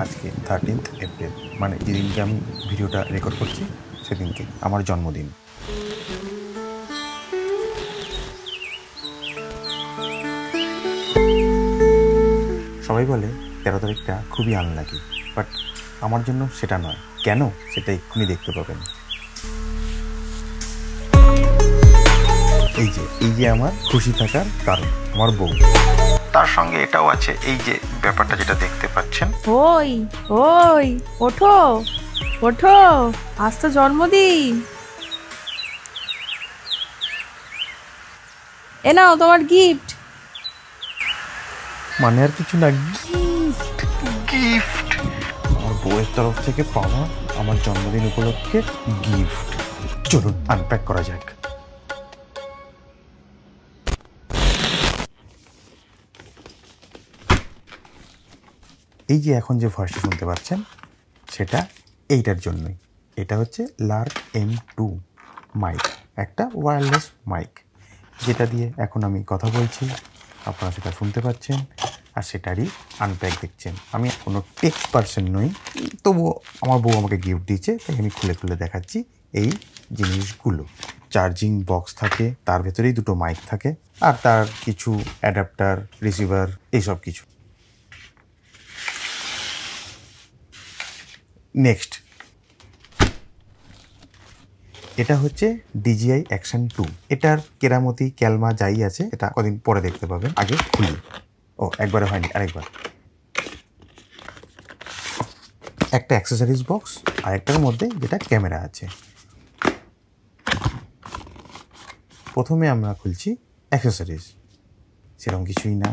আজকে 13th April, মানে যেদিনকে আমি ভিডিওটা রেকর্ড করছি সেদিনকে আমার জন্মদিন। সবাই বলে 13 তারিখটা খুবই আনলাকি, বাট আমার জন্য সেটা নয়। কেন, সেটা এক্ষুনি দেখতে পাবেন। এই যে আমার খুশি থাকার কারণ আমার বউ, তার সঙ্গে এটাও আছে, এই যে ব্যাপারটা যেটা দেখতে পাচ্ছেন। ওই ওই ওঠো ওঠো, আজ তো জন্মদিন। এ নাও তোমার গিফট। মানে আর কিছু না, গিফট। আমার বউয়ের তরফ থেকে পাওয়া আমার জন্মদিন উপলক্ষে গিফট। চলুন আনপ্যাক করা যাক। এই যে এখন যে ভয়েসটা শুনতে পাচ্ছেন সেটা এইটার জন্যই। এটা হচ্ছে লার্ক M2 মাইক, একটা ওয়্যারলেস মাইক, যেটা দিয়ে এখন আমি কথা বলছি, আপনারা সেটা শুনতে পাচ্ছেন আর সেটারই আনপ্যাক দেখছেন। আমি কোনো টেক পার্সন নই, তবুও আমার বউ আমাকে গিফট দিয়েছে, তাই আমি খুলে খুলে দেখাচ্ছি এই জিনিসগুলো। চার্জিং বক্স থাকে, তার ভেতরেই দুটো মাইক থাকে, আর তার কিছু অ্যাডাপ্টার, রিসিভার, এইসব কিছু। নেক্সট, এটা হচ্ছে DJI Action 2। এটার কেরামতি ক্যালমা যাই আছে এটা কদিন পরে দেখতে পাবেন। আগে খুলি। ও, একবারে হয়নি, আরেকবার। একটা অ্যাক্সেসরিজ বক্স আর একটার মধ্যে যেটা ক্যামেরা আছে। প্রথমে আমরা খুলছি অ্যাক্সেসরিজ। সেরকম কিছুই না,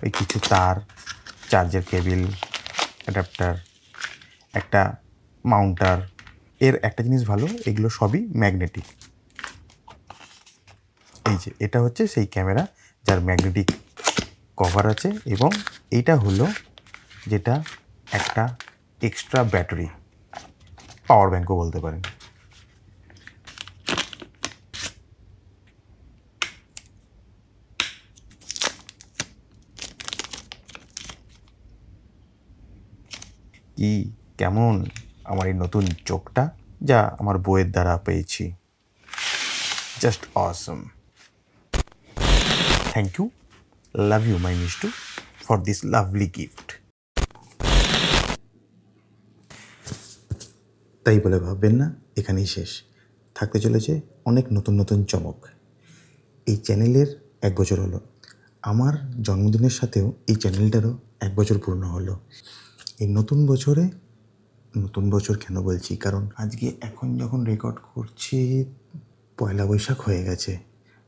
ওই কিছু তার, চার্জার কেবিল, অ্যাডাপ্টার, একটা মাউন্টার। এর একটা জিনিস ভালো, এগুলো সবই ম্যাগনেটিক। এই যে এটা হচ্ছে সেই ক্যামেরা যার ম্যাগনেটিক কভার আছে, এবং এইটা হলো যেটা একটা এক্সট্রা ব্যাটারি, পাওয়ার ব্যাঙ্কও বলতে পারেন। কি কেমন আমার এই নতুন চোখটা, যা আমার বইয়ের দ্বারা পেয়েছি, just awesome. Thank you, love you my Mishtu for this lovely gift. তাই বলে ভাববেন না এখানেই শেষ, থাকতে চলেছে অনেক নতুন নতুন চমক। এই চ্যানেলের 1 বছর হলো, আমার জন্মদিনের সাথেও এই চ্যানেলটারও 1 বছর পূর্ণ হলো। এই নতুন বছরে, নতুন বছর কেন বলছি, কারণ আজকে এখন যখন রেকর্ড করছি 1 বৈশাখ হয়ে গেছে,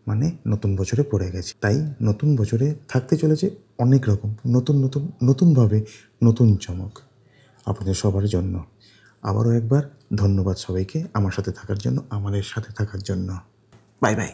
মানে নতুন বছরে পড়ে গেছে। তাই নতুন বছরে থাকতে চলেছে অনেক রকম নতুনভাবে নতুন চমক আপনাদের সবার জন্য। আবারও একবার ধন্যবাদ সবাইকে আমার সাথে থাকার জন্য, আমাদের সাথে থাকার জন্য। Bye bye.